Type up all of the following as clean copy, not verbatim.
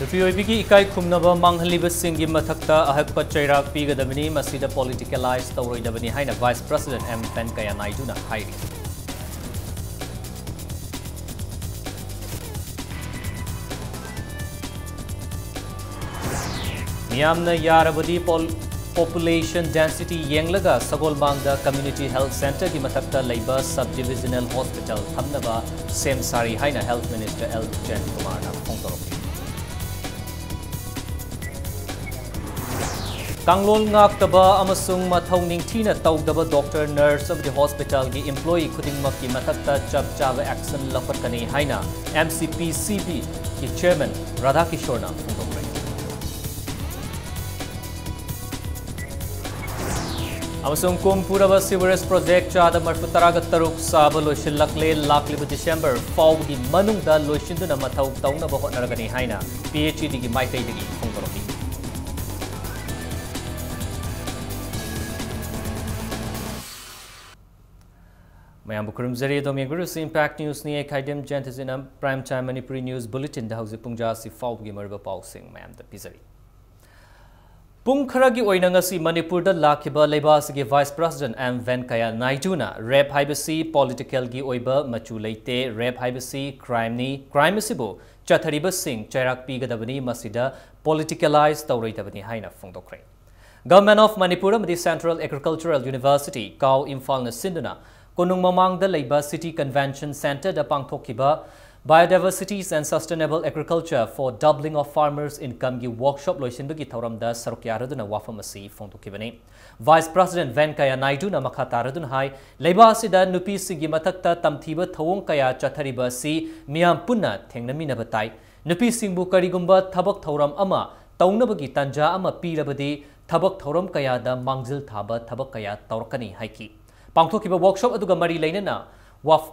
नुपीओइबिगी इकाई खुमनबा मांगहलिबसिंगी मथक्ता अहक्पा चैराक पीगदबनी मसीदा पॉलिटिकलाइज तौरोइदबनी हाइना वाइस प्रेसिडेंट एम वेंकैया नायडूना हाइरी मियामना यारबदी population density yenglага sagolmangda community health center ki mathakta leiba sub divisional hospital thamnaba sem sari haina health minister L Jen Kumar na phongtorok Kanglol ngaktaba amasung mathau ningthina tawdaba doctor nurse of the hospital gi employee khudingmak ki mathakta chap chaba action lapatkani haina MCPCB ki chairman Radha Kishore na phongtorok Amasung kumpuraba sewerage project chada marfutaraga taruk saba loishilakle lakliba December fawgi manungda loishinduna mathau tawnaba hotnaragani haina PhD gi maikaidagi phongtoroki Mayam bukurumzari dominguru impact news ni ekhaidem jentizina prime time Manipuri news bulletin da hausi pungja si fawgi marba pausing mayam da pizari Pungkharagi oinangasi Manipur da lakhiba leibasigi Vice President M Venkaiah Naiduna rap haibasi political gi oiba machu leite rap haibasi crime asibu chathariba sing chairak pigadabani masida politicalize tawreitabani haina phongdokre Government of Manipur amadi Central Agricultural University Kau Imphal na sinduna konung mamang da leiba City Convention Center da pangthokiba Biodiversity and Sustainable Agriculture for Doubling of Farmers' Income gi workshop loisinbagi thauramda sarukyaraduna wafamasi phongtokibani Vice President Venkaiah Naiduna makhataradun hai leiba asida nupi singi mathakta tamthiba thawong kaya chathariba si miyam punna thengnaminaba tai nupi singbu karigumba thabak thauram ama taunabagi tanja ama pirabadi thabak thauram kaya da mangjil thaba thabak kaya tawrakani haiki pangthokiba workshop aduga mari leinana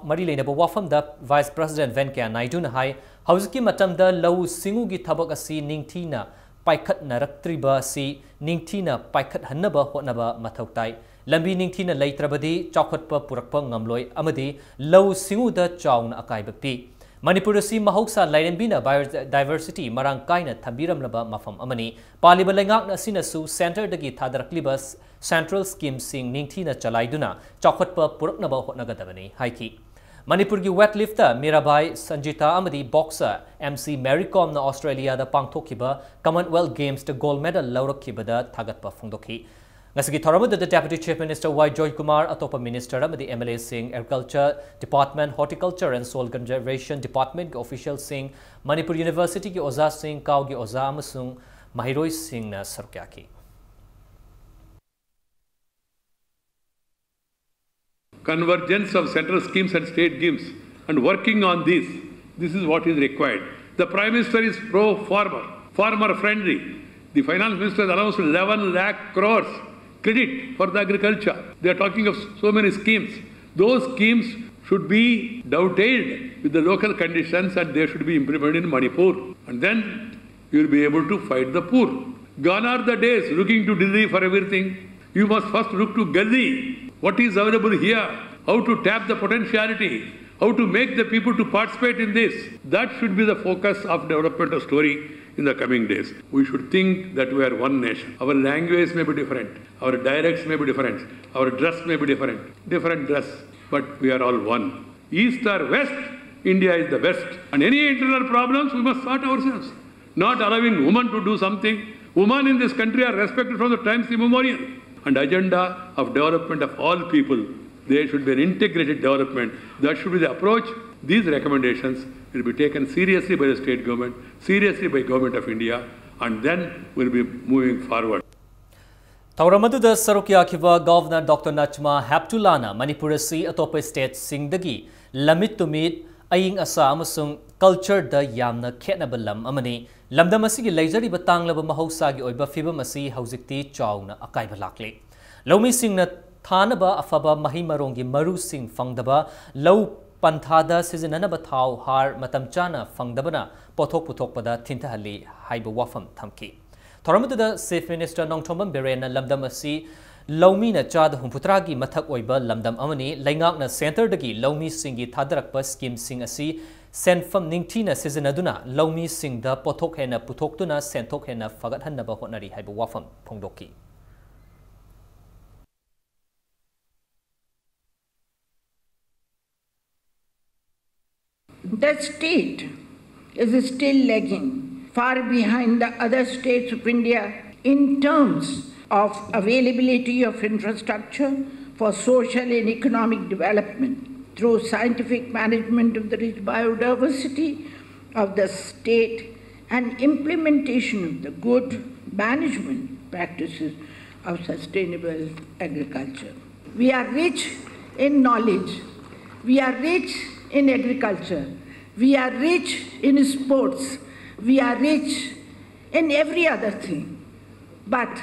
Mari Lainaba Wafam da Vice President Venkaiah Naiduna hai Hauski Matamda Lau Singu gi Tabak asi Ningtina Paikat Naraktriba si Ningtina Paikat Hanaba Hotnaba Matautai Lambi Ningtina Laitrabadi Chakotpa Purakpa Ngamloi Amadi Lau Singu da Chaun Akaiba Pi Manipur si Mahoksa Lairenbina Biodiversity Marang Kaina Tabiram Laba Mafam Amani Paliba Lengak na Sinasu Center dagi Thadaraklibas Central Scheme sing Ningtina Chalaiduna Chakotpa Puraknaba Hotnagadavani Haiki Manipur gi wet lifter Mirabai Sanjita Amadi boxer MC Marycom na Australia da pangthokiba Commonwealth Games the gold medal laurakhiba da thagatpa phongdokhi Ngasigi thoramada the Deputy Chief Minister Y Joy Kumar atopa Minister amadi MLA Singh Agriculture Department Horticulture and Soil Conservation Department official Singh Manipur University ki Oza Singh Kau gi Oza amasung Mahiroi Singh na sarkyaki Convergence of central schemes and state schemes and working on this. This is what is required. The Prime Minister is pro-farmer, farmer-friendly. The Finance Minister has announced 11 lakh crores credit for the agriculture. They are talking of so many schemes. Those schemes should be dovetailed with the local conditions and they should be implemented in Manipur. And then you will be able to fight the poor. Gone are the days looking to Delhi for everything. You must first look to Gully. What is available here? How to tap the potentiality? How to make the people to participate in this? That should be the focus of development of story in the coming days. We should think that we are one nation. Our language may be different. Our dialects may be different. Our dress may be different. Different dress. But we are all one. East or west, India is the best. And any internal problems, we must sort ourselves. Not allowing women to do something. Women in this country are respected from the times immemorial. And agenda of development of all people. There should be an integrated development. That should be the approach. These recommendations will be taken seriously by the state government, seriously by government of India, and then we'll be moving forward. Tauramaduda Sarukya Kiva Governor Dr. Nachma Haptulana, Manipurasi Atopa State Singdagi, Lamit to meet Aying Asa Amasung culture da Yamna Ketnabalam Amani, Lamdamasi Lazari Batang Laba Mahosagi Oiba Fibamasi Hauzikti Chowna Akaiba Lakli. Lomi Sing na Tanaba Afaba Mahimarongi Maru Sing Fangdaba, Low Panthada Sizinanaba Tau Har Matamchana Fangdabana, Potok Putokpada Tintahali Haiba Wafam Tamki. Toramada Chief Minister Nongtomam Berena Lamdamasi Lomi na Chad Humputragi Matak Oiba Lamdam Amani, Langak na Center Dagi, Lomi Singi Tadarakpa Scheme Sing Asi, senfam ningthina sizinaduna lawmi singda pothok hena puthoktuna senthok hena fagat hannaba hotnari haiba wafam phongdoki. The state is still lagging far behind the other states of India in terms of availability of infrastructure for social and economic development through scientific management of the rich biodiversity of the state and implementation of the good management practices of sustainable agriculture. We are rich in knowledge. We are rich in agriculture. We are rich in sports. We are rich in every other thing. But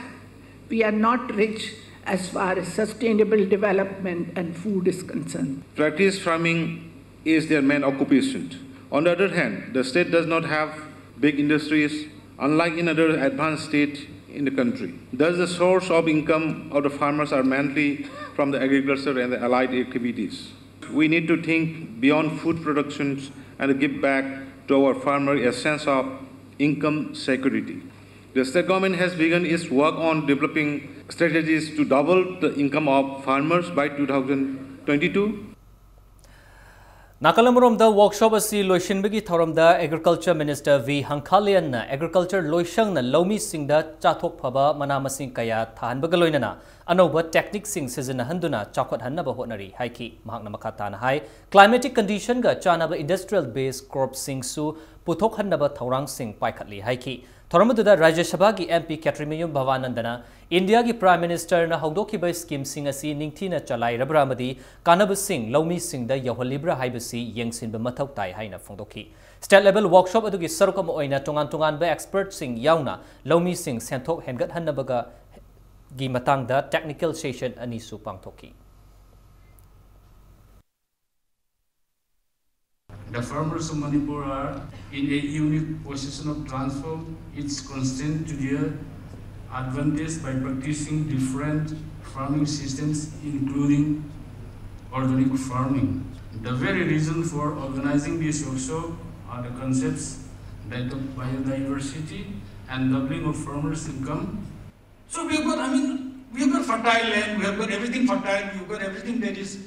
we are not rich as far as sustainable development and food is concerned. Practice farming is their main occupation. On the other hand, the state does not have big industries, unlike in other advanced states in the country. Thus, the source of income of the farmers are mainly from the agriculture and the allied activities. We need to think beyond food productions and give back to our farmers a sense of income security. The state government has begun its work on developing strategies to double the income of farmers by 2022. Nakalamurom the workshop asi loishinbagi thoram da Agriculture Minister V Hangkhalian na agriculture loishang na lomi singda chathok phaba manamasing kaya than bagaloina na anoba technique sing sizina handuna chakhot hannaba honari haiki mahakna makata na hai climatic condition ga chanaba industrial based crop sing su puthok hannaba thorang sing paikhatli haiki Thoramuda Rajya Sabha ki MP Katrimayum Bhavanandana India ki Prime Minister na haudokiba scheme sing asi ningthina chalai rabramadi kanab sing lomi sing da yawhalibra haibasi yengsinba mathau tai haina phongdoki state level workshop adugi sarukam oina tongan ba expert sing yauna lomi sing senthok hengat hannabaga gi matangda technical session ani su pangthoki. The farmers of Manipur are in a unique position of transform its constraint to their advantage by practicing different farming systems, including organic farming. The very reason for organizing this workshop are the concepts that of biodiversity and doubling of farmers' income. So we have got, we have got fertile land, we have got everything fertile, we have got everything that is,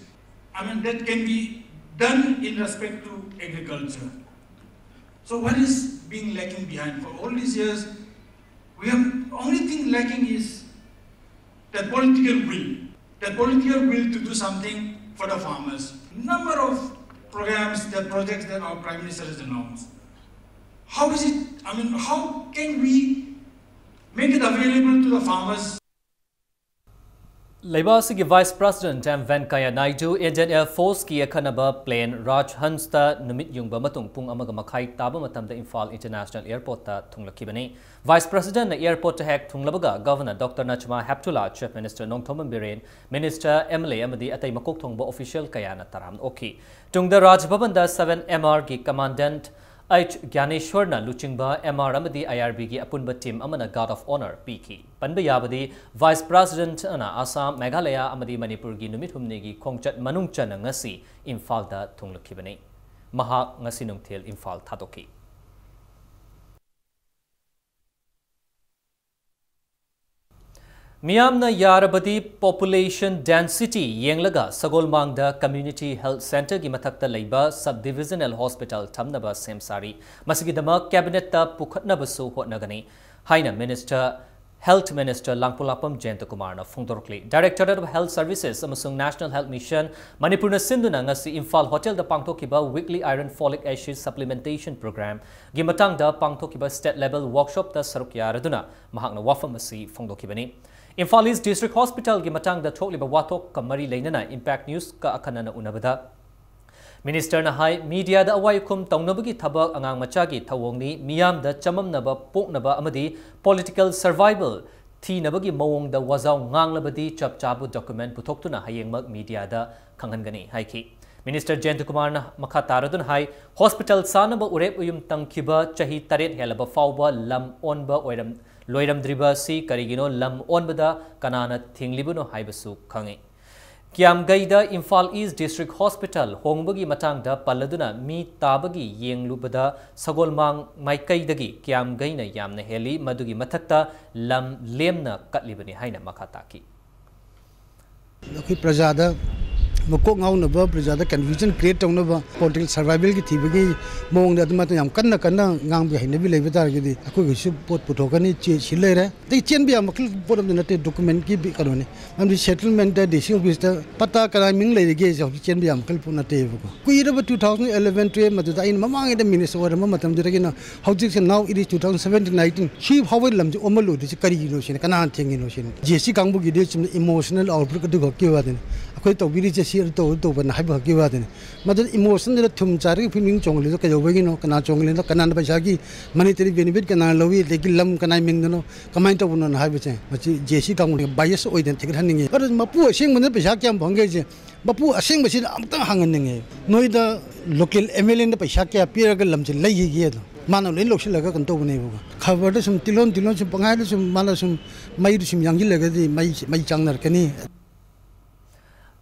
that can be done in respect to agriculture. So what is being lacking behind? For all these years, we have only thing lacking is that political will. That political will to do something for the farmers. Number of programs, the projects that our Prime Minister has announced. How is it, how can we make it available to the farmers? Labour Vice President M. Venkaya Naidu, Indian Air Force ki akanaba plane Raj Hansta numit yung matung pung amaga makai taba matamda Imphal International Airport ta thunglakibani. Vice President na airport ta hek thunglabaga Governor Dr. Najma Heptullah, Chief Minister Nongthoman Biren, Minister Emily Amadi atay makok thongba official kaya na taram oki. Tungda Raj Bhavan da 7 MR ki Commandant H. Gyaneshwarna Luchingba MR Amadi IRB ki apunba team amana Guard of Honor PK. Panbayabadi Vice President ana Assam Meghalaya Amadi Manipur ki numit humne ki khongchat manungcha na ngasi Imphal da thunglakibani. Mahak ngasi nungthel Imphal thadoki. Miyamna Yarabadi population density yenglaga Sagolmangda Community Health Center ki mathakta leiba subdivisional hospital thamnaba semsari masigidama cabinet ta pukhatnaba su hotnagani haina Minister Health Minister Langpulapam Jentakumar na Phongdorkli Directorate of Health Services amasung National Health Mission Manipur na sinduna ngasi Imphal Hotel da pangthokiba weekly iron folic acid supplementation program gi matangda pangthokiba state level workshop ta sarukya raduna mahakna wafam asi phongdokibani Imphal East District Hospital ki matang da thokliba wathok kamari leinana Impact News ka akanana unabada Minister na hai media da awai kum taunabagi thabak angang machagi thawongni miyam da chamamnaba poknaba amadi political survival thi nabagi mawong da wazaw nganglabadi chapchabu document puthoktuna hayengmak media da khanghangani haiki Minister Jentakumar na makataradun hai hospital sanaba urep uyum tangkiba chahi taret helaba fawba lam onba oiram Loiram Driba si Karigino Lam Onbada Kanana Thinglibuno Haibasu Kangi. Kiamgaida Imphal East District Hospital Hongbagi Matangda Paladuna Mi Tabagi Yenglubada Sagolmang Maikaidagi Kiamgaina Yamna Heli Madugi Matakta Lam Lemna Katlibani Haina Makataki. Prajada Moko Naunaba, Prajada confusion create on political survival Tibagi, Mong that Matayam Kana Nambi Nevi Levitargidi, Aku put Putokani, Chile, they can be a put of the document Kibikaroni, and the settlement that the issue with the Pataka Ming Lady Gaze of Chenbi Uncle Punatevo. We over 2011 to Matuda in Mamang the Minnesota Mamatam Dirigina, how this now it is 2017-19. She Howard Lam Omalu, the Kari Ocean, Kanan Ting in Ocean. Jesse Kambuki did some emotional outbreak to go Kiwadin. Quite a village here to open Hyper Kiwadin. Mother emotion that Tumchari, Piming Chong, look at the Wagino, Kanachong, Kanan Bashaki, Manipuri, Benefit, Kanan Lowy, Legilam, Kanaming, comment of one Hyper, but Jesse Kambuki bias or then take it hanging. But Mapu, Shing when the Pashaki Bongage, Mapu, a sing machine, I'm hanging. No, the local Emil in the Pashaki appear Lamchin, lay here. Mano looks like a contour. Covered some Tilon, some Pangai, some Malasum, made some young legati, my Changner Kani.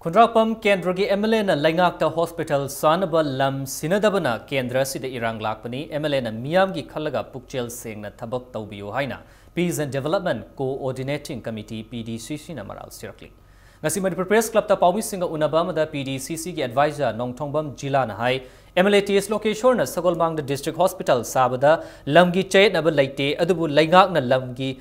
Kundrapam Kendragi Emelena Langakta Hospital Sanaba Lam Sinadabana Kendra Sida Irang Lakpani Emelena Miamgi Kalaga Pukchel Singh na Tabak Taubiyo Haina Peace and Development Coordinating Committee PDCC na Maral Sirkli. Ngasi Manipur Press Club ta Pawi Singa Unabam da PDCC ki advisor Nongthongbam Jila na hai MLATS location na Sagolmang da District Hospital Sabada Lamgi Chayet na ba laite adubu Laingak na Lamgi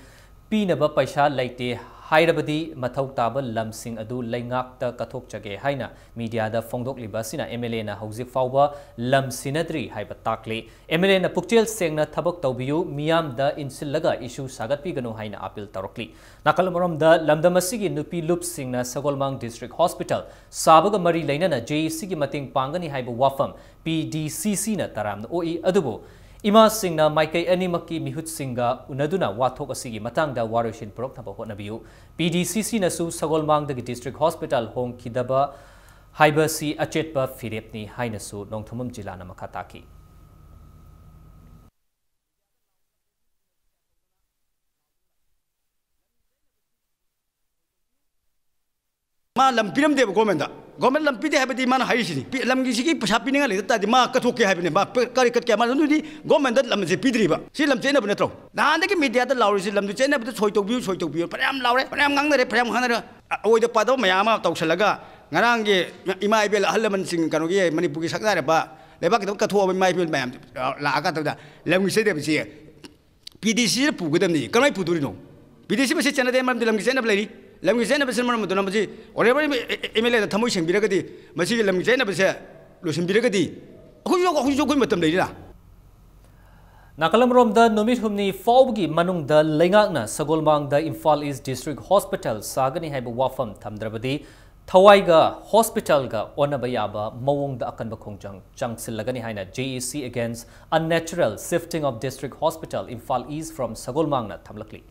P na ba paisa laite Hairabadi Mathau Taba Lamsing Adu Laingakta Kathok Chage Haina Media da Fongdok Libasina MLA na Hauzik Fauba Lam Sinadri Haibatakli MLA na Pukchel Seng na Tabak Taubiyu Miam da Insilaga issue Sagat Pigano Haina Apil Tarokli Nakalamoram da Lamdamasigi Nupi Lup Sing na Sagolmang District Hospital Sabaga Mari Laina na JC Mating Pangani Haiba Wafam PDCC na Taram na OE Adubo Ima Singna Maikai Animaki Mihut Singa Unaduna Watok Asigi Matangda Warushin Proknaba Honabiu PDCC Nasu Sagolmang the District Hospital Hong Kidaba Haibasi Achetpa Firepni Hainasu Nongthumum Jilana Makataki. Ma lampiram de government lampide habati man haishini lamgi sigi pasapini ngali ta ma kathoke habini ba kari kat kama nudi government lamje pidriba si lamchena bne tro na de media da lawri lamdu chena bne soitokbiu param lawre param ngangnare param khanare oi da pado mayama tawsalaga ngarange ima ibel halaman sing kanogi manipur gi sakdare ba lebak da katho mai ibel mayam la aga da lamgi se de bi PDC pugadamni kamai pudurino PDC ba se chena de mam lamgi chena blari Lamgi Zena Basin Maramudonamaji, or ever Emile the Tamushing Biragadi, Masi Lamgi Zena Basia, Lucian Biragadi. Who's your good matam lady? Nakalamrom the Nomit Humni Faugi Manung the Lingagna, Sagolmang the Imphal East District Hospital, Sagani Haiba Wafam Tamdrabadi, Tawaiga Hospital ga Onabayaba, Mowong the Akanbakongjang, Silagani Haina, JEC against unnatural shifting of District Hospital, Imphal East from Sagolmangna Tamlakli.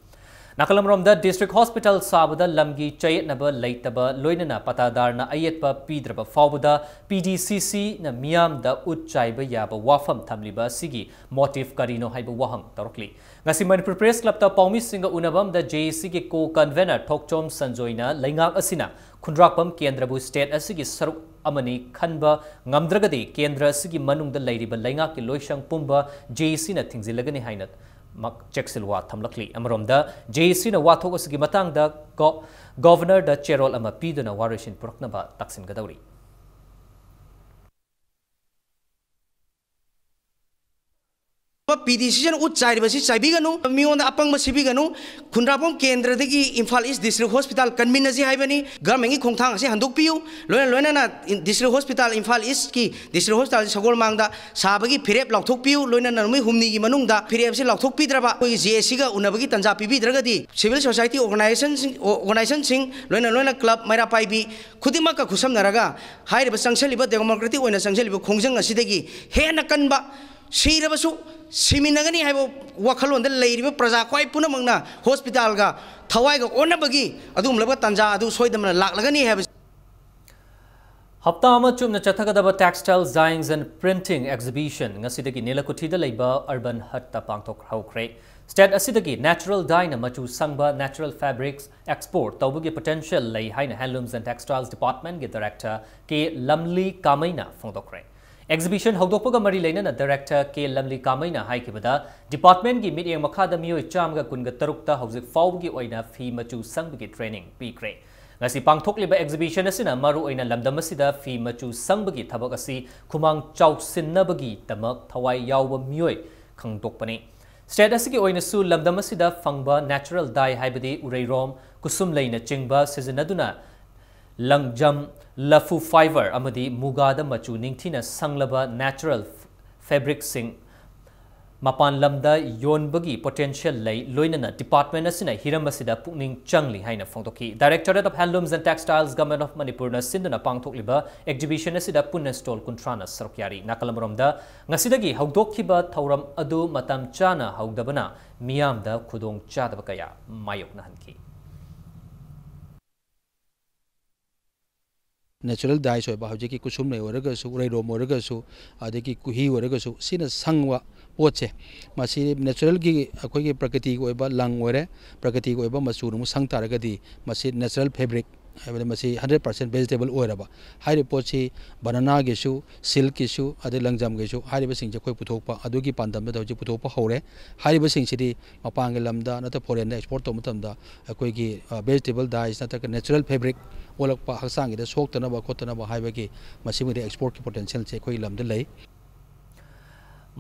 Nakalamrom the District Hospital Sabada Lamgi Chayet Naba Laitaba Loinana Patadar na Ayetpa Pidraba Faubuda PDCC na Miam da Utchaiba Yaba Wafam Tamliba Sigi Motif Karino Haiba Wahang Tarokli. Ngasi Manipur Press Club ta Paumi Singa Unabam da JEC ki co-convener Thokchom Sanjoina Laingak Asina Kundrakpam Kendrabu State Asigi Saruk Amani Khanba Ngamdragadi Kendra Sigi Manung da Lairiba Laingak ki Loishang Pumba JEC na Thingzilagani Hainat Mak Cheksilwa Tamlakli Amaromda JC na Wathok Asigi Matang da Governor da Cherol Ama Pido na Warishin Puroknaba Taksin Gadauri. PDC Utside Basi Sabigano, Mion Apang Masibigano, Kundrapom Kendra Imphal East District Hospital, Kanminazi Haibani, Gamangi Kongtang, Handukpiu, Lona in District Hospital, Imphal East Ki, District Hospital Sagolmanga, Sabagi, Pirep Loktukpiu, Lona Humni Manunda, Pirep Loktuk Pidraba, Jessica, Unabagi Tanzapi Dragadi, Civil Society Organizations, Lona Club, Mara Paibi, Kudimaka Kusam Naraga, Hide Basangsaliba, Democratic, when a Sangsaliba Kongzang Asidegi, Hanakanba, Shirabasu. Siminagani have Wakalon the lady Praza quite Punamanga Hospital ga Tawaiga Onabagi Adum Labatanja Adu Soydam Lagani have Hafta ama chumna chathakadaba textile designs and printing exhibition ngasidagi Nilakuthida leiba urban hut ta pangthok hawkre state asidagi natural dye na machu sangba natural fabrics export tawbugi potential lei haina handlooms and textiles department ge director K Lamli Kamaina phongdokre exhibition hawdokpaga mari leina na director K Lamli Kamaina haikibada department gi meeting makhada miyoi chamga kunga tarukta hawzik fawgi oina fi machu sangbagi training pikre ngasi pangthokliba exhibition asina maru oina lamdam asida fi machu sangbagi thabak asi khumang chausinnabagi tamak thawai yawba miyoi khangdokpani state asigi oina su lamdam asida fangba natural dye haibadi urairom kusum leina chingba sizinaduna langjam lafu fiber amadi mugada machu ningthina sanglaba natural fabric sing Mapan lamda yonbagi potential lay loinana department asina hiramasida pukning changli haina phongtoki Directorate of Handlooms and Textiles Government of Manipur na sinduna pangthokliba exhibition asida punna stall kuntrana sarukyari nakalamromda ngasidagi hawdokhiba thauram adu matam chana hawdabana miyamda khudong chadaba kaya mayokna hanki Natural dyes होइबा हौजिकी कुसुम नै ओरगसु रैरोम ओरगसु आदि कुही ओरगसु सिना संगवा पोचे मासी natural की अखोगी प्रकृति को ओइबा lung ओरे प्रकृति को ओइबा मसु नु संग तारगदी मासी नेचुरल फैब्रिक हाइबा मासी 100% वेजिटेबल ओइरबा हाइरे पोची बनाना गेसु सिल्क गेसु आदि लंगजाम गेसु हाइरे बसिंग जे खोइ पुथोकपा अदुगी पांदम द हौजि पुथोकपा हौरे हाइरे बसिंग सिदि मपांगे लमदा नत फॉरेन एक्सपोर्ट तो मतमदा अखोगी वेजिटेबल डाइस नत नेचुरल फैब्रिक ओलकपा हक्सांगिदा सोक्तनबा खोतनबा हाइबगी मसिमुदि एक्सपोर्ट की पोटेंशियल से खोइ लमदा लै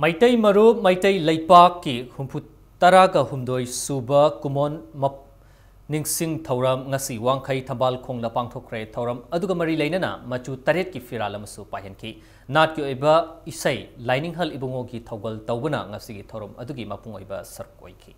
Maitai Maru Maitai Laipak ki humpu taraga humdoi suba kumon map ningsing thauram ngasi wangkai thambal khong la pangthokre thauram aduga mari leinana machu taret ki firalamasu pahenki nat ki oiba isai lining hal ibungo ki thogal tawbana ngasi ki thauram adugi mapung oiba sarkoiki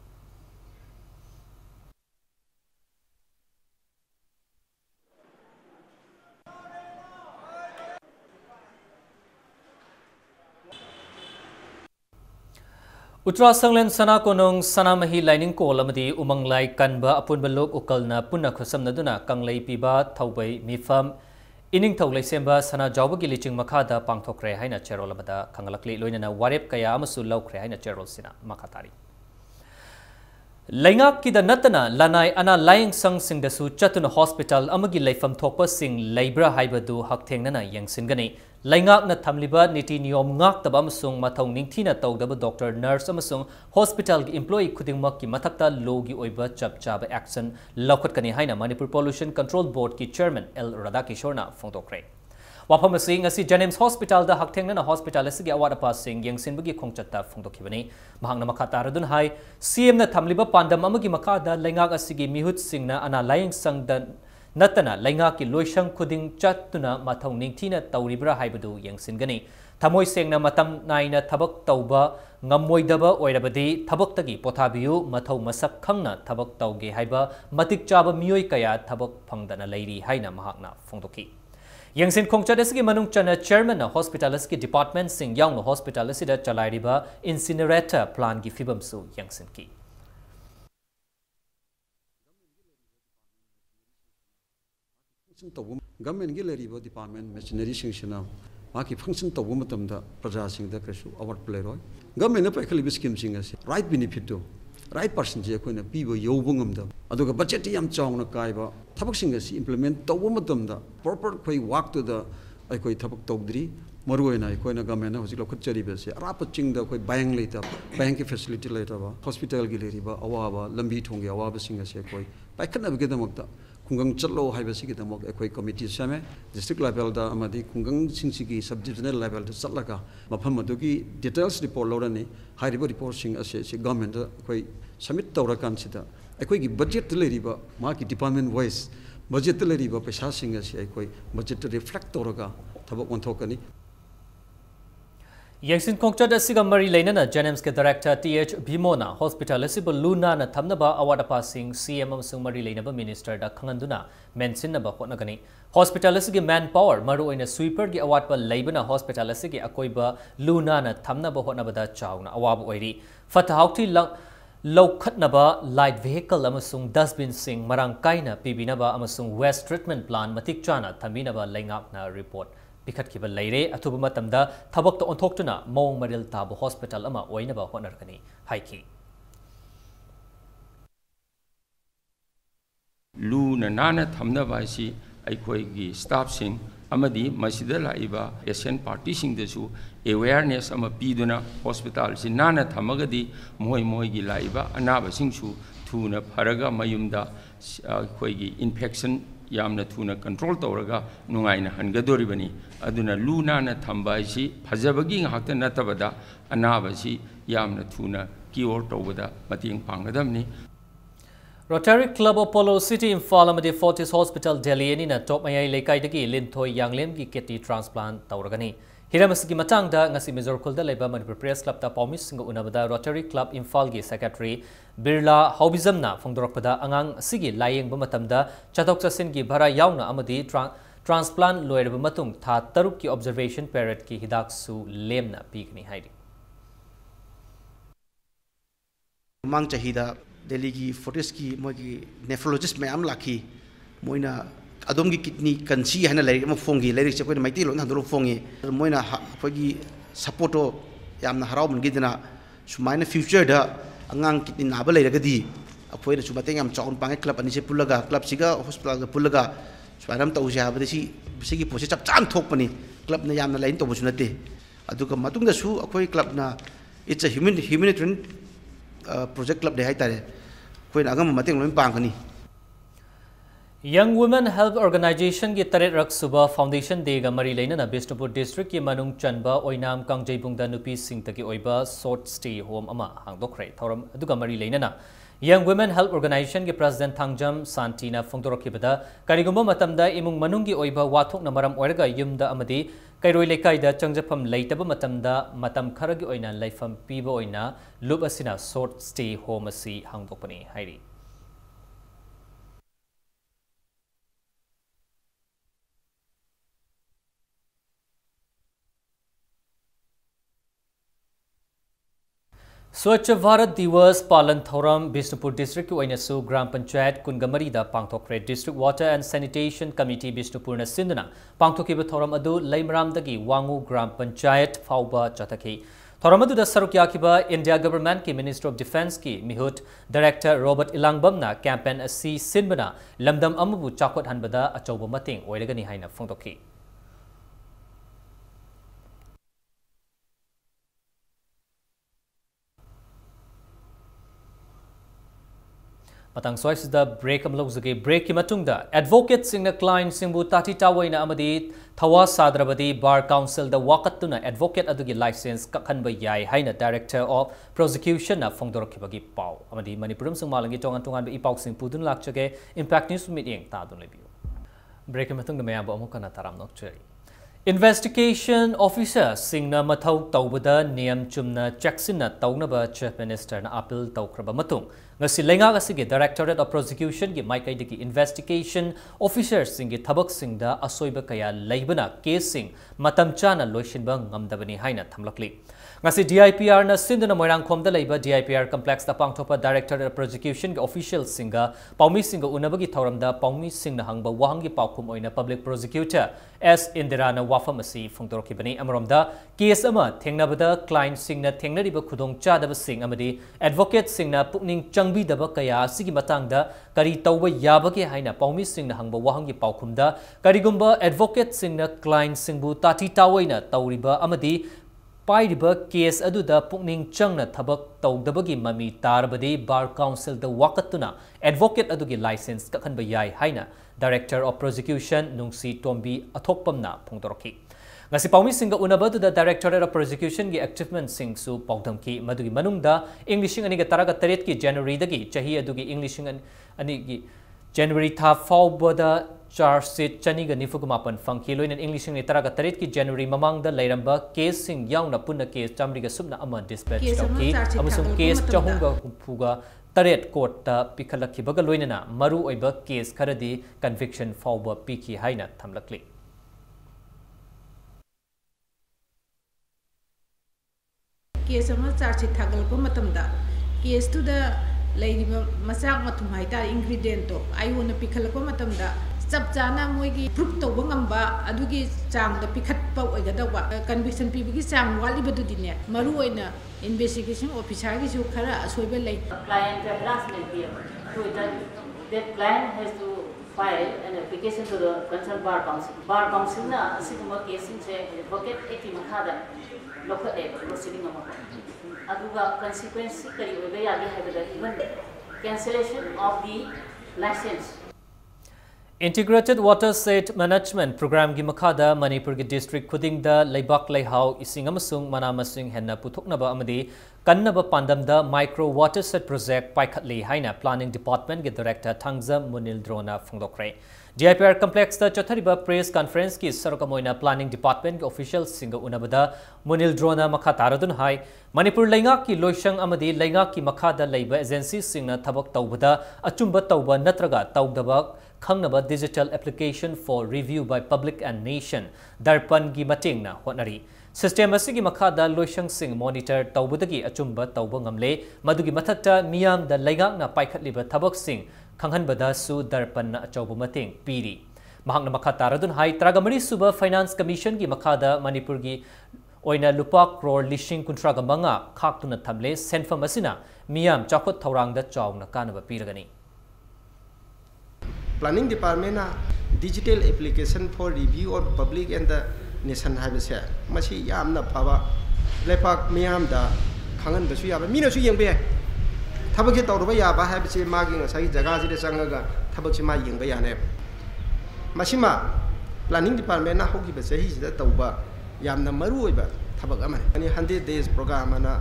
Utra Sanglen Sana Konong Sana Mahi Lining Ko Lamadi Umanglai Kanba Apun Balok Ukalna Punna Khusam Naduna Kanglai Piba Thaubai Mifam Ining Thaulai Semba Sana Jawba Giliching Makada Pangthokre Haina Cherol Amada Kangalakli Loinana Warep Kaya Amasu Laukre Haina Cherol Sina Makatari Laingak ki da natana lanai ana lying sang sing da su chatuna hospital amagi laifam thokpa sing labra haibadu haktengnana yangsingani laingak na thamliba niti niyom ngak taba amasung mathong ningthina tawdaba doctor nurse amasung hospital gi employee khudingmak ki mathakta logi oiba chapchaba action lokhatkani haina Manipur Pollution Control Board ki chairman L Radhakishorna phongtokre Wapam asing asi Janems Hospital da haktengnana hospital asigi award apa sing yangsinbagi khongchatta phongdokhibani mahangna makhata radun hai CM na thamliba pandam amagi makhada laingak asigi mihut singna ana laing sangdan natana laingak ki loisang khuding chatuna mathong ningthina tawribra haibadu yangsingani thamoi sengna matam naina thabak tawba ngamoidaba oirabadi thabaktagi pothabiyu mathau masak khangna thabak tawge haiba matik chaba miyoi kaya thabak phangdana leiri haina mahakna phongdokhi Yangsin Kongchat asigi manung chana chairman na hospital asigi department sing yaung no hospital asida chalairiba incinerator plan gi fibam su yangsin ki Government gi leriba department machinery sing sina maki function to matamda praja sing da kresu award play roi government na pakhali scheme sing ase right benefit to right person je koina pibo yobungam da aduga budget yam chawna kaiba thabak sing ase implement to matamda proper koi work to the koi thabak tawdri maruina koina government na hosik lokhut chari bese arap ching da koi bank leita bank ki facility leita ba hospital gi leriba awaba lambi thongge awaba sing ase koi paikhanna bige damakta kungang chatlo haibasi ki damok ekoi committee same district level da amadi kungang singsigi sub divisional level da chatlaka mafam adugi details report lorani haiba report sing ase si government da koi submit tawrakan sida ekoi gi budget leriba ma ki department wise budget leriba paisa sing ase ekoi budget reflect tawraga thabak onthokani Yangsin Kongchat asiga mari leinana Janems ke director TH Bhimona hospital asiba luna na thamnaba award apa sing CM amasung mari leinaba minister da khanganduna mention na ba hotnagani hospital asigi manpower maru oina sweeper gi award pa leibana hospital asigi akoiba luna na thamnaba hotnaba da chawna awab oiri fatahauti Lokhatnaba light vehicle amasung dustbin sing marang kaina pibinaba amasung waste treatment plant matik chana thaminaba laingak na report पिखटखिबा लेरे अथुबा मतमदा थबक ओंथोक्तुना मौंग मरिल Tabo hospital अमा ओइनबा होनरकनी हाइकी Luna नाना थमनबा असि अखोइगी staff सिंह अमदी मसिदा लाइबा एशियन पार्टी सिंगदसु अवेयरनेस अमा पीदुना हॉस्पिटल सि नाना थमगदी मोई लाइबा अनाबा सिंगसु थुना फरगा मयुमदा अखोइगी इन्फेक्शन यामना थुना कंट्रोल तौरगा नुंगाइना हनगदोरिबनी अदुना लू नाना थंबा असि फजबगी ngakta natabada anaba si yamna thuna cure तौबदा मतिंग पांगदमनी Rotary Club of Polo City in Falamadi Fortis Hospital Delhi in a top Maya Lekaidaki Lintoy Yanglem ki kidney transplant Tauragani. Hiramasiki Matangda Ngasi Mizorkulda Labor Manipur Press Club ta Paumis Singo Unabada Rotary Club in Falgi Secretary Birla Hobizamna Fongdorokpada Angang Sigi Lying Bumatamda Chatok Sasingi Bara Yauna Amadi transplant Loyer Bumatung Ta Taruki observation period ki Hidaksu Lemna Pigni Heidi. Mang Chahida Delhi की Fortis की मोगी nephrologist में आम lucky Moina अदोम की kidney Kansi है ना लेरी म फोंगी लेरी से कोई माइती लोन हंदरो फोंगी मोइना कोई सपोर्टो यामना हराव मन गिदना सुमाइना फ्यूचर दा अंगांग किडनी नाबा लेरगदी अखोइ न सुमते याम चाउन पांगे क्लब अनि से पुलगा क्लब सिगा हॉस्पिटल गा पुलगा स्वारम तौसे हाबदि सिगी पोसे चप चान थोकपनी क्लब न यामना लाइन तौबसु नते अदुगा मतुंग सु अखोइ क्लब ना it's a humanitarian project club de hai tare koi na agam mating loi pangani Young Women Health Organization ki Taret Rak Suba Foundation de ga mari leina na Bishnupur district ki manung chanba oinam kangjebung da nupi sing ta ki oiba short stay home ama hangdokre thoram aduga mari leina na Young Women Health Organization ki President Thangjam Santina Fongdorokibada karigumba matamda imung manung ki oiba wathok na maram oiraga yumda amadi Kairoi Lekaida Changjapam Laitaba Matamda Matam Karagi Oina Laifam Piba Oina Lub Asina Short Stay Home Asi Hangdokpani Hairi Swachh Bharat Divas Palan Thoram Bishnupur District ki oinasu Gram Panchayat Kungamari da Pangthokre District Water and Sanitation Committee Bishnupur na sinduna Pangthokiba Thoram adu Laimram dagi Wangu Gram Panchayat Phauba Chathaki Thoram adu da saruk yakiba India Government ki Minister of Defence ki Mihut Director Robert Ilangbam na campaign asi sinbana lamdam amabu chakwat hanbada achauba mating oiragani haina phongtokhi Matang sois da break am logzage break ki matungda advocate singna client singbu tati tawaina amadi thawa sadrabadi bar council da waqatuna advocate adugi license kakhanba yai haina director of prosecution na fongdorokibagi pau amadi manipuram singmalangi tongan tongan ba ipau sing pudun lakchage impact news meeting ta dun lebiu break matungda mayam ba amukana taram nokchari Investigation officer singna mathau taubada niyam chumna checksina taunaba chief minister na appeal taukraba matung ngasi lenga asigi directorate of prosecution gi maikai digi investigation officer singi thabak singda asoiba kaya leibana case sing matam chana loishinba ngamdabani haina thamlakli ngasi DIPR na sinduna moirang khomda leiba DIPR complex da pangthopa directorate of prosecution gi official singa paumi singa unabagi thauramda paumi singna hangba wahangi paukhum oina public prosecutor S Indirana wafam asi fongdorokibani amromda case ama thengnabada client singna thengnariba khudong chadaba sing amadi advocate singna pukning changbi daba kaya sigi matangda kari tauba yabage haina paumi singna hangba wahangi paukhumda karigumba advocate singna client singbu tati tawaina tauriba amadi Pairiba case aduda pukning changna thabak tawdabagi mami tarbadi bar council da wakatuna advocate adugi license kakhanba yai haina director of prosecution nungsi tombi athokpamna phongdorokhi ngasi paumi singa unabadu da directorate of prosecution gi achievement sing su pawdamki madugi manungda english ani ga taraga taret ki january dagi chahi adugi english ani gi January tha fawbada charge sheet chaniga nifugumapan fangki loin English ni taraga tarit ki January mamang da lairamba case sing yauna punna case chamriga subna ama dispatch tawki amusung case chahunga humpuga taret court ta pikhalakhi baga loinana maru oiba case kharadi conviction fawba piki haina thamlakli case ama charge sheet thagal ko matamda case to the Lady Masak Matumhaita ingredient to I want to pick a matamda chap chana moigi proof to bangamba adugi chang da pikhat pa oigadawa conviction pibigi chang wali badudine maru oina investigation officer gi su khara asoibe lei client harassment be so that client has to file an application to the concerned bar council na asiguma case se advocate eti makhada lokade proceeding ama aduga consequence kari oibe yagi habada even cancellation of the license. Integrated Water State Management Program gi makhada Manipur gi district khuding da leibak leihau ising amasung manamasing henna puthoknaba amadi kannaba pandam da micro water set project paikhatli haina planning department gi director Thangza Munil Drona phongdokre. DIPR complex da chothariba press conference ki sarokamoina planning department gi official singa unabada Munil Drona makha taradun hai Manipur leingak ki loishang amadi leingak ki makhada leiba agency singna thabak tawbada achumba tawba natraga tawdaba Khangnaba digital application for review by public and nation darpan gi matingna honari system asigi makhada loishang sing monitor tawbudagi achumba tawba ngamle madugi mathakta miyam da leingak na paikhatliba thabak sing khanghanbada su darpan na achawba mating piri mahangna makhata radun hai tragamari suba finance commission gi makhada Manipur gi oina lupa crore lishing kuntraga manga khaktuna thamle senfam asina miyam chakot thorang da chawna kanaba piragani. Planning Department digital application for review of public and the nation habise masi yamna phaba lepak miyam da khangan basu yaba mina su yengbe thabak se tawrba yaba habise magi ngasai jaga jide sangaga thabak se ma yengba yane masima Planning Department na hogi ba sahi sida tawba yamna maru oiba thabak amane ani 100 days program ana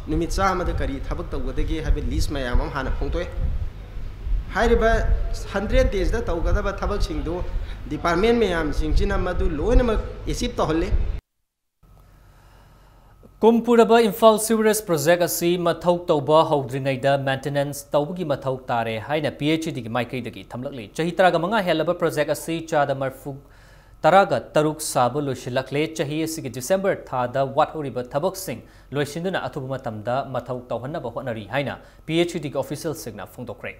numit sama da kari thabak tawgadege habe list ma yamam hana phongtoy Hariba 100 days da tawgadaba thabak singdu department mayam singchina madu loinamak isip tohlle Kumpuraba Imphal Sewerage Project asi mathau tawba howdringaida maintenance tawbugi mathau tare haina PhD gi maikaidagi thamlakli chahi taraga manga helaba project asi chada marfu taraga taruk sabu loishilakle chahi asigi December thada wathoriba thabak sing loishinduna athuba matamda mathau tawhanaba honari haina PhD gi official signa phongdokre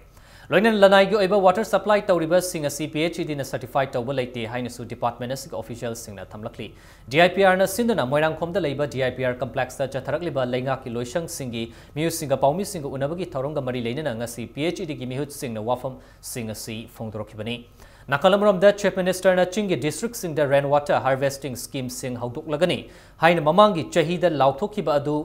Loinan lanai gi oiba water supply tawriba sing asi PhD na certified tawba leite haina su department asig official singna thamlakli DIPR na sinduna moirang khomda leiba DIPR complex ta chatharakliba leinga ki loishang singi miu singa paumi singa unabagi thauronga mari leinana ngasi PhD gi mihut singna wafam sing asi phongdorokibani Nakalamram da Chief Minister na chingi district sing da rainwater harvesting scheme sing haudok lagani haina mamangi chahida lauthokiba adu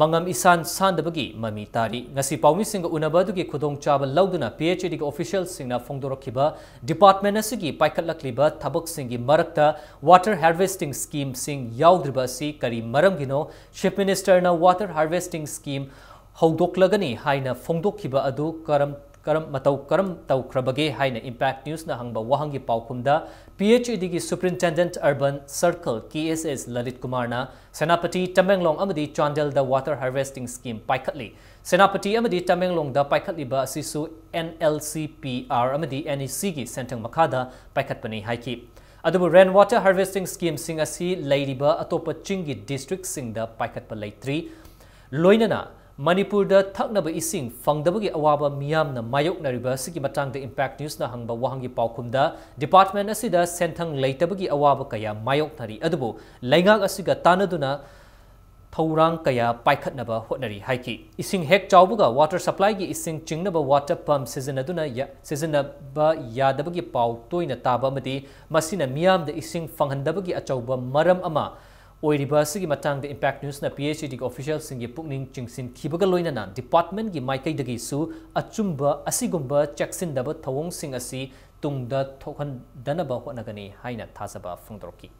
Mangam isan sandabagi mami tari ngasi paumi singa unabadu gi khudong chaba lauduna PhD gi official singna phongdorokiba department asigi paikhatlakliba thabak singi marakta water harvesting scheme sing yaudriba si kari maram gino Chief Minister na water harvesting scheme haudoklagani haina phongdokiba adu karam tawkrabage haina impact news na hangba wahangi paukhumda PhD gi superintendent urban circle KSS Lalit Kumar na Senapati Tamenglong amadi Chandel da water harvesting scheme paikhatli Senapati amadi Tamenglong da paikhatli ba asisu NLCPR amadi NEC gi sentang makhada paikhatpani haiki adubu rainwater harvesting scheme sing asi leiriba atopa chingi district sing da paikhatpa leitri loinana Manipur da thaknaba ising fangdabagi awaba miyam na mayok nariba sigi matang da impact news na hangba wahangi paukhumda department asida senthang leitabagi awaba kaya mayok nari adubu leingak asiga tanaduna thorang kaya paikhatnaba hotnari haiki ising hek chawbuga water supply gi ising chingnaba water pump seasonaba yadabagi pau toina taba amadi masina miyam da ising fanghandabagi achawba maram ama Oiriba sigi matang the impact news na PhD official singi pukning chingsin khibaga loinana department gi maikai dagi su achumba asigumba checksin daba thawong sing asi tungda thokhan danaba honagani haina thasaba phongdoroki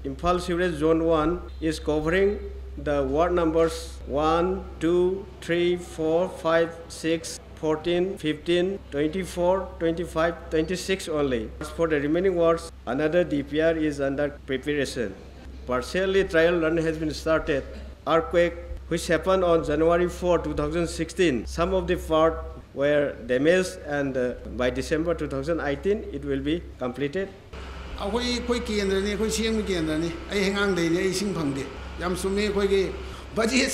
Imphal Sewerage Zone 1 is covering the ward numbers 1, 2, 3, 4, 5, 6, 14, 15, 24, 25, 26 only. As for the remaining wards, another DPR is under preparation. Partially trial run has been started. Earthquake, which happened on January 4, 2016, some of the parts were damaged, and by December 2018, it will be completed. Budget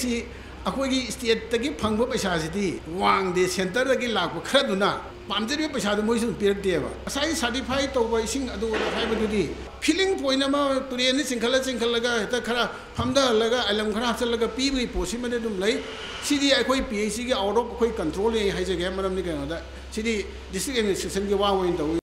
अखोगी state तकी फंगबो पैसा सिदी वांगदे centre तकी लाखो खरदुना पामजरी पैसा दो मोइसु पिरकतेबा acai certify तोबा इसिंग अदु हाइबदुदी फीलिंग पॉइंट अमा तुरेन चिंखलगा हेता खरा फमदा लगा अलम खरा चलगा पीबी पोसी मने दुम लई सिदी अखोई पीएसी की आउट ऑफ अखोई कंट्रोल ए हाइजगे मरमनि केनोदा सिदी डिस्ट्रिक्ट एडमिनिस्ट्रेशन की वा होइन दउ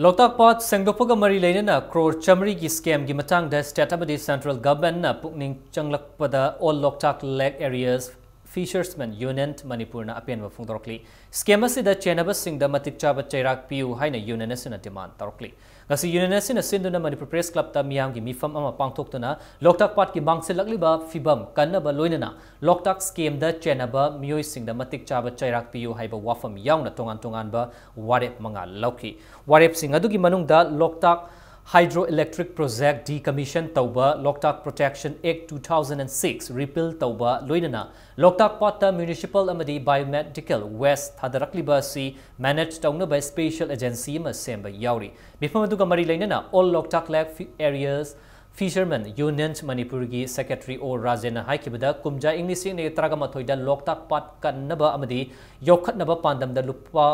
लोकताक पात सेंगदोपगा मरी लेना क्रोर चमरी की स्कैम की मतंग स्टेट अमदी सेंट्रल गवर्नमेंट ना पुकनिंग चंगलकपदा all Loktak lake areas fishersman union Manipur ना अपेन फोंदोरकली स्कैम असिदा चेनब सिंगदा मतिक चाबा चैराक पियु हाइना यूनियन असिना डिमांड तौरकली गसी यूनियन असिना सिंदुना मणिपुर प्रेस क्लब ता मियाम की मिफम अमा पांगथोक्तुना लोकताक पाट की मांगसे लकलिबा फिबम कन्नबा लोइनना लोकताक स्कैम दा चेनबा मियोय सिंगदा मतिक चाबा चैराक पियु हाइबा वाफम याउना तोंगान तोंगानबा वारेप मंगा लौकी वारेप सिंग अदुगी मनुंगदा Loktak Hydroelectric project decommission tauba Loktak Protection Act 2006 repeal tauba loinana Loktak Pata Municipal amadi Biomedical West Thadarakliba si managed tauna by special agency ma semba yauri bifamaduga mari lainana all Loktak Lake areas Fishermen Union Manipur gi Secretary or Rajena haikibada kumja English ne traga mathoida Loktak Pat kannaba amadi yokhatnaba pandam da lupa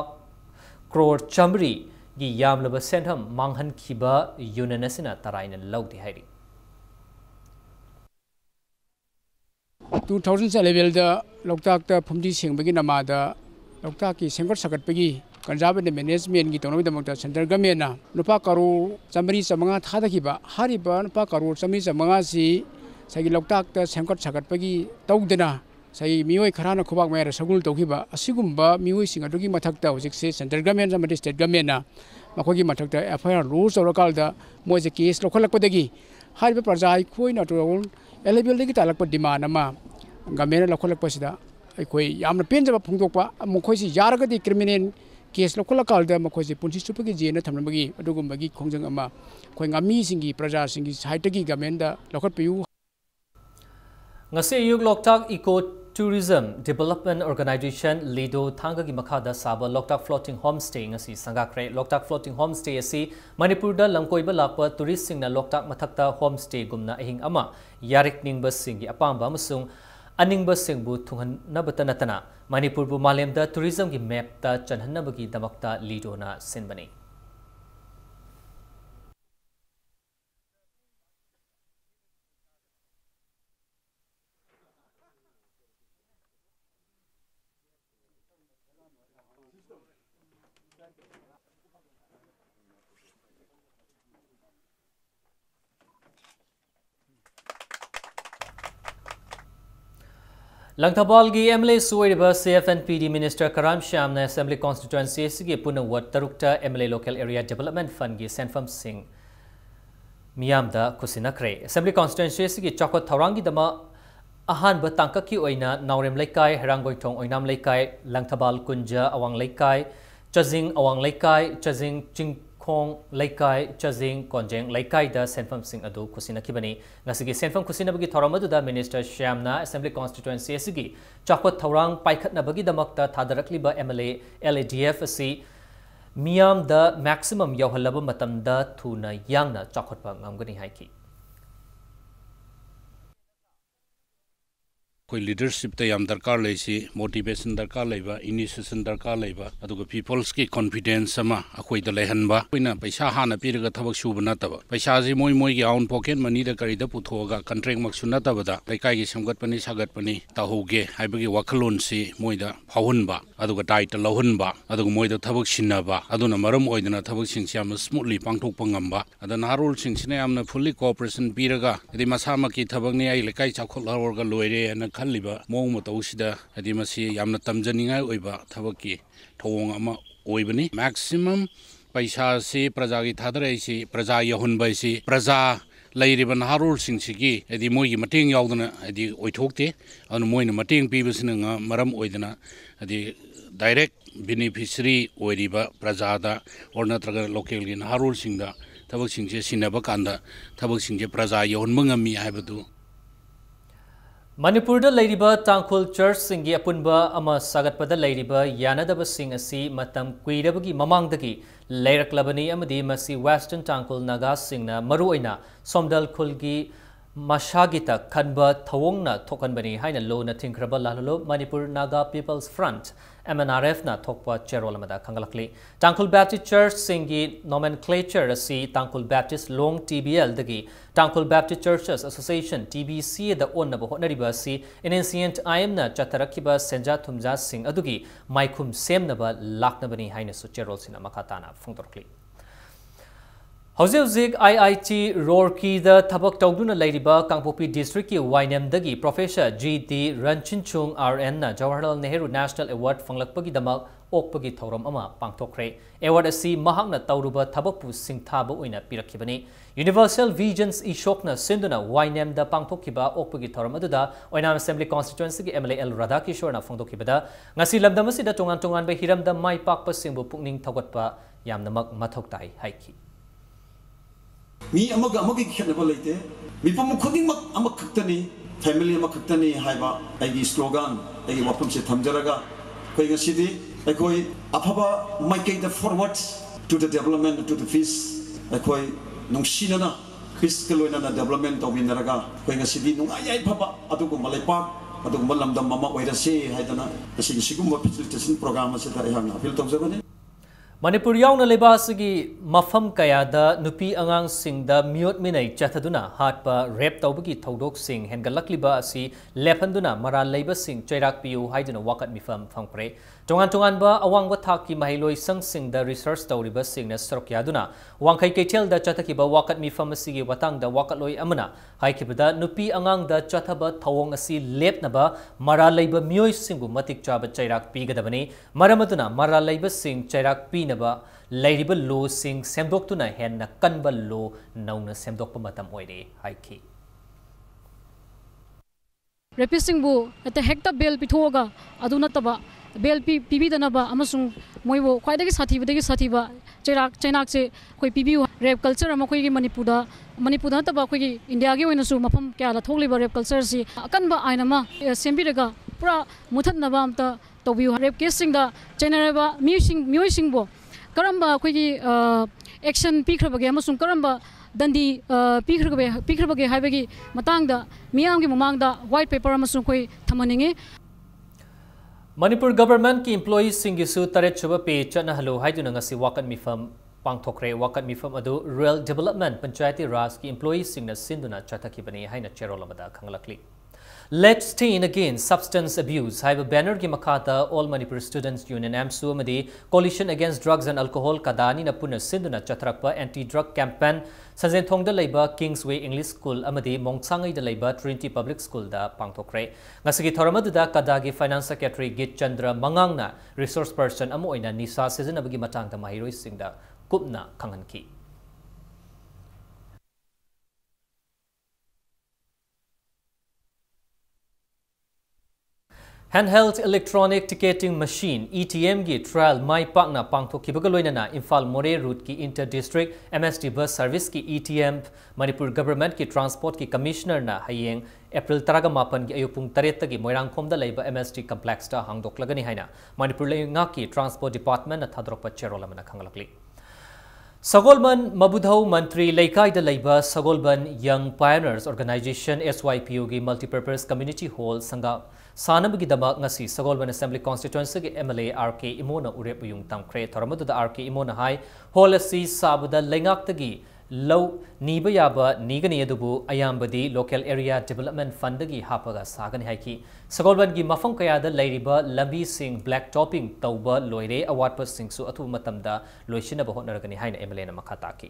crore chamri gi yamlaba senham manghan khiba unanasina taraina lawdi hairi 2000 level da loktak ta phumdi sengbagi namada loktak ki sengkot sagat pagi conservative management gi tono damta center government na nupa karu chamri chamanga thada khiba hariba nupa karu chamri chamanga si sagi loktak ta sengkot sagat pagi tawdena sai mioi kharana khobak mayar sagul tawkiba asigumba mioi singa dogi mathakta hojikse central government samadi state government na makogi mathakta FIR rules or da moje case lokhalakpadagi hariba prajai khoi na to eligible dagi talakpa demand ama government lokhalakpasida khoi yamna penjaba phungdokpa mokoi si yaragadi criminal case lokhalakal mokoi si punsi supagi jena thamnabagi adugumbagi khongjang ama khoi ngami singi praja singi saitagi government da lokhatpiu ngase yug Loktak Eco Tourism Development Organization Lido Thangagi Makhada Saba Loktak Floating Homestay ngasi sangakre Loktak Floating Homestay asi Manipur da langkoiba lakpa tourist singna Loktak mathakta homestay gumna ahing ama yarik ningba singi apamba amasung aningba singbu thunghanabata natana Manipur bu malemda tourism gi map ta chanhannabagi damakta Lido na sinbani Langthabal gi MLA Suwaiba CFNPD Minister Karam Shyam na Assembly Constituency sigi puna ward tarukta MLA Local Area Development Fund gi Senfam Singh Miyam da kusinakre Assembly Constituency sigi chakot thawrangi dama ahan ba tangkaki oina Naurem Laikai Heranggoithong Oinam Laikai Langthabal Kunja Awang Laikai Chazing Awang Laikai Chazing Chingkhong Laikai Chazing Konjeng Laikai da Senfam Singh adu kusinakibani ngasigi Senfam kusinabagi thoramadu da Minister Shyamna Assembly Constituency sigi chakot thawrang paikhatnabagi damakta thadarakliba MLA LADF asi miyam da maximum yauhalaba matamda thuna yangna chakotpa ngamgani haiki कोई leadership ते याम दरकार Lesi motivation दरकार लेबा initiation दरकार लेबा अदुगा peoples की confidence अमा अखोई द लेहनबा कोइना पैसा हाना पिरगा थबक सुब नतबा पैसा जी मोय मोय की आउन पॉकेट मनी द करी द पुथोगा कंट्रैक्ट मक्सु नतबदा लेकाई की समगतपनी सागतपनी ताहोगे हाइबगी वखलोन सी मोय द फावुनबा अदुगा टाइट लहुनबा अदुगा मोय द थबक सिनबा अदुना मरम ओइदना थबक सिंसियाम स्मूथली पांगथोक पंगम्बा अदना हारोल सिंसिने यामना फुल्ली कोऑपरेशन पिरगा यदि मसामा की थबकनी आई लेकाई चाखोल हरगा लोइरे न खल्लिबा मोंग मतौसिदा यदि मसी यामना तमजनिंगाय ओइबा थबकी थोंग अमा ओइबनी मैक्सिमम पैसा से प्रजा की थादरैसी प्रजा यहुनबैसी प्रजा लैरिबन हारोल सिंसिगी यदि मोइगी मटेंग यावदना यदि ओइथोकते अनु मोइना मटेंग पीबसिना मरम ओइदना यदि डायरेक्ट बेनिफिशियरी ओइरिबा प्रजादा और नत्रगा लोकल की हारोल सिंगदा थबक सिंसे सिनबा कांदा थबक सिंसे प्रजा यहुनबा ngami हाइबदु Manipur da lairiba Tangkhul Church singi apunba ama sagatpada lairiba yanadaba sing asi matam kuirabagi mamangdagi lairaklabani amadi masi Western Tangkhul Naga singna maruoina Somdal Khulgi Mashagita Kanba Thawongna Tokanbani Haina Lona Tinkraba Lalolo Manipur Naga People's Front MNRF na Thokpa Cherolamada Kangalakli Tangkul Baptist Church Singi nomenclature asi Tangkul Baptist Long TBL dagi Tangkul Baptist Churches Association TBC the onnaba hotnariba si in ancient ayamna chatarakiba senja thumja sing adugi maikum semnaba laknabani haina su cherol sina makatana phungtorkli Hauzik IIT Roorkee the Thabak Tawduna Ladiba Kangpopi District ki YNM dagi Professor GT Ranchinchung RN na Jawaharlal Nehru National Award fanglakpagi damak okpagi thorom ama pangthokre award asi mahakna tawruba thabakpu singthaba oina pirakibani Universal Visions Ishokna Sinduna YNM da pangthokkiba okpagi thorom aduda Oinam Assembly Constituency ki MLA Radhakishore na phongdokkibada ngasi lamdam asida tongan ba hiramda mai pakpa singbu pukning thawatpa yamnamak mathok tai haiki Mi amaga khenaba leite mi pam khuding mak amak khaktani family amak khaktani haiba agi slogan agi wapam se thamjaraga koi gasidi koi afaba maike the forward to the development to the peace koi nungsina na peace keloina na development of inaraga koi gasidi nung ayai phaba adugo malaipa adugo malamdam mama oirase haidana asigi sigumba facilitation program ase da ehang appeal tawjabane Manipur yauna lebasigi mafam kayada nupi angang singda miot minai chathaduna hatpa rap tawbagi thodok sing hengalakliba asi lephanduna maral leiba sing chairak piu haiduna wakat mifam phangpre tongan ba awangwa thaki mahiloi sang singda research tawriba singna sorokyaduna wangkai keitel da chathakiba wakat mifam asigi watang da wakatloi amana haikibada nupi angang da chathaba thawong asi lepnaba maral leiba mioi singbu matik chaba chairak pigadabani maramaduna maral leiba sing chairak pi Lairiba lo sing semdok tu na hen na kanba lo nauna semdok pamatam oire haiki. Repising bu at the hecta bell pitoga aduna taba bell pibi danaba amasung moibo quite a sativa chenak se koi pibi rap culture amakoi Manipur taba koi India gi winasu mapam kala tholiba rap culture si akanba ainama sembiraga pura muthat nabamta tobiu rap casing da generaba musing bo karamba koi action pikrabage amasung karamba dandi pikrabage haibagi matangda miyamgi mamangda white paper amasung koi thamaninge Manipur government ki employees singisu taret chuba pe chana halo haiduna ngasi wakan mifam pangthokre wakan mifam adu rural development panchayati raj ki employees singna sinduna chathakibani haina cherolamada khanglakli Let's Stand Against Substance Abuse have a banner ki makata All Manipur Students Union AMSU amadi Coalition Against Drugs and Alcohol kadani na puna sinduna chatrakpa anti-drug campaign Sanzenthong da laiba Kingsway English School amadi Mongsangai da laiba Trinity Public School da pangthokre ngasigi thoramadu da kadagi Finance Secretary Git Chandra Mangangna resource person amo oina nisa season abagi matang da mahiroi singda kupna khanganki Handheld Electronic Ticketing Machine (ETM) ki trial mai pakna pangthokibagaloina Imphal More route ki inter-district MST bus service ki ETM Manipur government ki transport ki commissioner na hayeng April 18 ki ayupung 3 tagi Moirangkhom da leiba MST complex ta hangdoklagani haina Manipur leingak ki transport department na thadrokpa cherolamana khangalakli Sagolban Mabudhau Mantri Laikai da Laiba Sagolban Young Pioneers Organization SYPU gi Multipurpose Community Hall Sangha Sanabagi Dama ngasi Sagolban Assembly Constituency gi MLA RK Imona Urepuyung Tamkre Thoramadu da RK Imona Hai Hall asi Sabada Laingak tagi Low Niba Yaba Nigani Adubu Ayambadi Local Area Development Fund gi Hapaga Sagani Haiki Sagolban gi Mafam Kayada Lairiba Lambi Singh Black Topping Tauba Loire Award per Singh Su Atu Matamda Loishina Bahonaragani Haina MLA na Makataki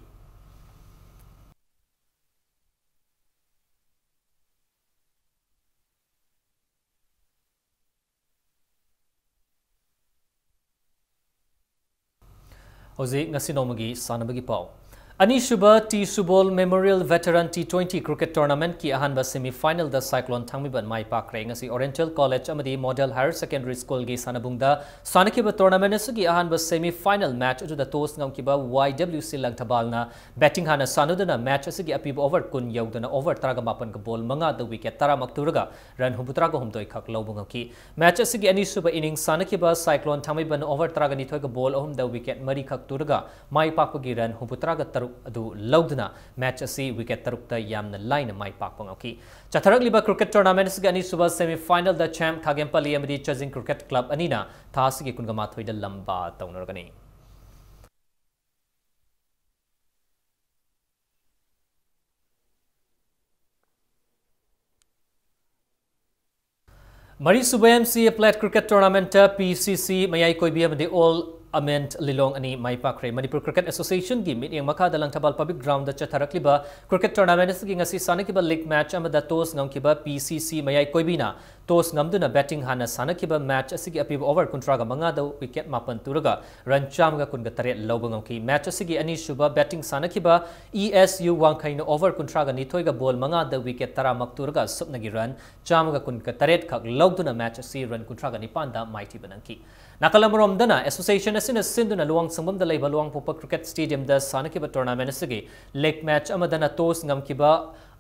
Hozi ngasinomagi sanabagi pau Anishuba T Subol Memorial Veteran T20 Cricket Tournament ki ahanba semi-final da Cyclone Thangmiban mai pakre ngasi Oriental College amadi Model Higher Secondary School gi sanabungda sanakiba tournament asagi ahanba semi-final match adu da toss ngamkiba YWC Langthabalna batting hana sanudana match asagi apiba over kun yaudana over traga mapan ka ball manga da wicket tara makturaga run humbutraga humdoi khak lobungaki match asagi Anishuba innings sanakiba Cyclone Thangmiban over traga nithoi ka ball ahum da wicket mari khak turaga mai pakpagi run humbutraga taruk adu lauduna match asi wicket tarukta yamna line mai pak pangaki chatharak liba cricket tournament sigi ani suba semi final da champ khagempali amadi chajing cricket club anina thasigi kungama thoida lamba taunargani Mari Suba MC Plate Cricket Tournament PCC Mayai Koibi amadi all Ament Lilong ani mai pakre Manipur Cricket Association gi meeting maka dalang tabal public ground da chatharakliba cricket tournament gi ngasi sanakiba league match amada toss ngamkiba PCC Mayai Koibina toss ngamduna batting hana sanakiba match asigi apib over kontra ga manga da wicket mapan turaga run cham ga kunga tare loba ngamki match asigi ani shuba batting sanakiba ESU wangkhaina over kontra ga nithoi ga ball manga da wicket tara mak turaga supnagi run cham ga kunga taret khak logduna match asi run kontra ga nipan da mighty bananki Nakalamurom dana association asina sinduna luang sangbam da leiba luang popa cricket stadium da sanakiba tournament asigi leg match amadana toss ngamkiba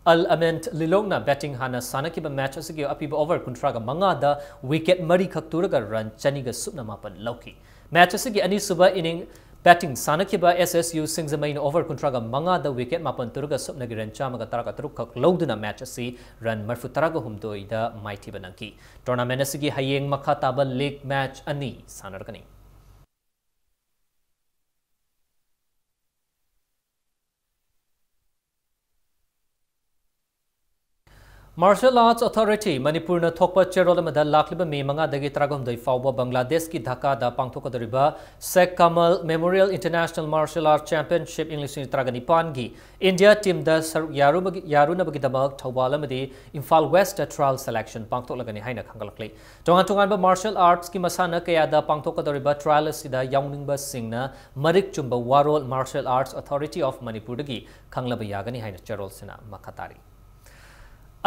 Al Ament Lilongna batting hana sanakiba match asigi apiba over kontraga manga da wicket mari khактураga run chaniga supna mapan lauki match asigi ani suba inning batting sanakiba SSU Singzamain over kontraga manga da wicket mapan turuga supna giran chamaga taraka turuk khak loduna match asi run marfu taraga humdoi da mighty bananki tournament asigi hayeng makha taba league match ani sanargani Martial Arts Authority Manipur na thokpa cherol amada lakliba me manga dagi tragom dai fawba Bangladesh ki Dhaka da pangthokadariba Sheikh Kamal Memorial International Martial Arts Championship English Tragani Pangi India team da yaruna bagi damak thawbal amadi Imphal West trial selection pangthoklagani haina khangalakli tongan tongan ba martial arts ki masana kaya da pangthokadariba trial sida yauningba singna marik chumba warol Martial Arts Authority of Manipur dagi khanglaba yagani haina cherol sina makhatari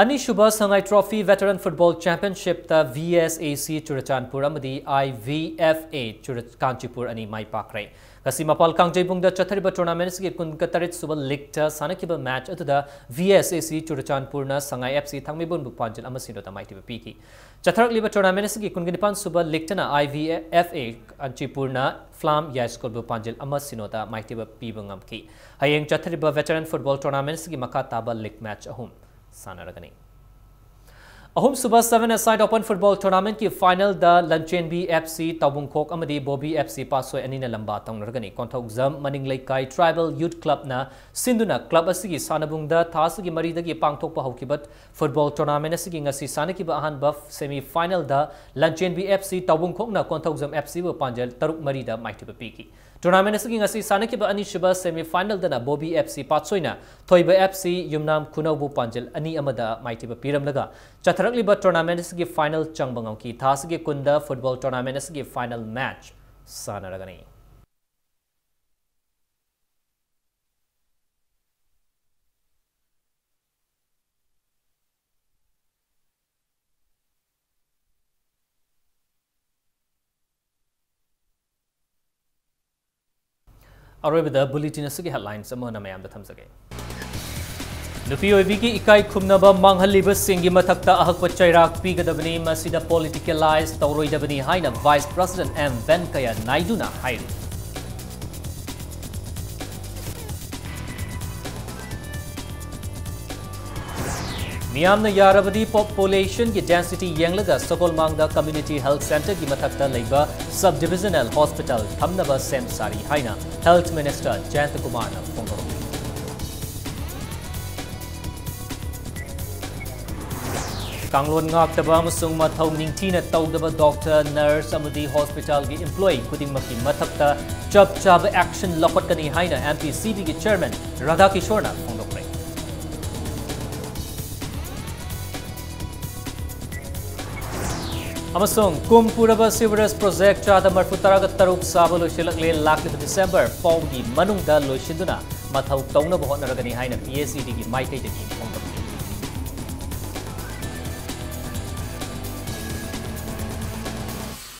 Ani Shubha Sangai Trophy Veteran Football Championship the VSAC Churachandpur amadi IVFA Kanchipur ani mai pakre kasi mapal kangjebung da chathariba tournaments gi kun katarit suba league ta sanakiba match atuda VSAC Churachandpur na Sangai FC thangmebun bupanjil amasino ta maiti piki chatharak liba tournaments gi kun ginipan suba league na IVFA Kanchipur na Flam High School bupanjil amasino ta maiti pibangam ki hayeng chathariba veteran football tournaments gi makha taba league match ahum Sanaragani. Ahum Suba 7-a-side Open Football Tournament ki final da Lanchenbi FC Tabungkok amadi Bobby FC Pasoy anina lamba taunaragani konthok zam Maninglaikai Tribal Youth Club na Sinduna Club asigi sanabung da thasigi maridagi pangthokpa haukibat football tournament asigi ngasi sanakiba ahanba semi final da Lanchenbi FC Tabungkok na konthok zam FC bu panjal taruk marida maitiba piki Tournament asigi ngasi sanakiba ani shiba semi final dana Bobby FC Patsoina Thoiba FC Yumnam Kunobu Panjal ani amada maitiba piramlaga chatharakliba tournament asigi final changbangauki thasigi kunda football tournament asigi final match sanaragani Arabida bulletin asigi headlines amona mayam da thamsage Nupi oibigi ikai khumnaba manghaliba singi mathakta ahakpa chairak pigadabani masida politicalize tauroidabani haina Vice President M Venkaya Naidu na hairu Miyamna Yarabadi population ki density yenglaga Sokolmangda Community Health Center ki mathakta leiba Subdivisional Hospital thamnaba sem sari haina Health Minister Jayanta Kumar na phongoro Kanglon ngaktaba amasung mathau ningthina tawdaba doctor nurse amadi hospital gi employee kudingmaki mathakta chab action lokotkani haina MPCB gi chairman Radha Kishore na phongoro Amasung Kumpuraba Sewerage Project Chada Marfutaraga Taruk Sabalo Shilakle Lakli December Foggy Manungda Loshinduna Mathau Tona Bohonaragani Haina PSCD Maite